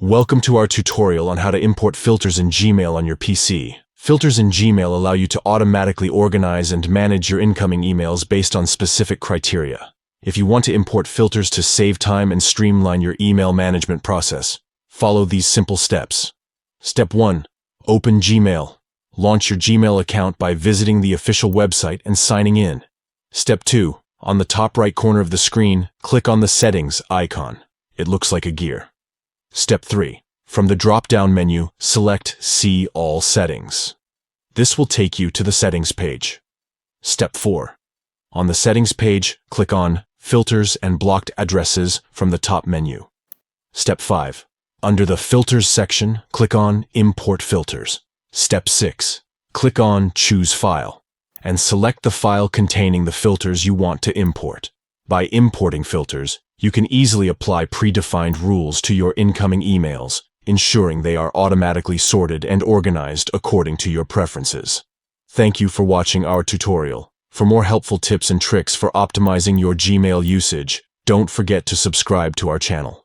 Welcome to our tutorial on how to import filters in Gmail on your PC. Filters in Gmail allow you to automatically organize and manage your incoming emails based on specific criteria. If you want to import filters to save time and streamline your email management process, follow these simple steps. Step 1. Open Gmail. Launch your Gmail account by visiting the official website and signing in. Step 2. On the top right corner of the screen, click on the Settings icon. It looks like a gear. Step 3. From the drop-down menu, select See All Settings. This will take you to the Settings page. Step 4. On the Settings page, click on Filters and Blocked Addresses from the top menu. Step 5. Under the Filters section, click on Import Filters. Step 6. Click on Choose File and select the file containing the filters you want to import. By importing filters, you can easily apply predefined rules to your incoming emails, ensuring they are automatically sorted and organized according to your preferences. Thank you for watching our tutorial. For more helpful tips and tricks for optimizing your Gmail usage, don't forget to subscribe to our channel.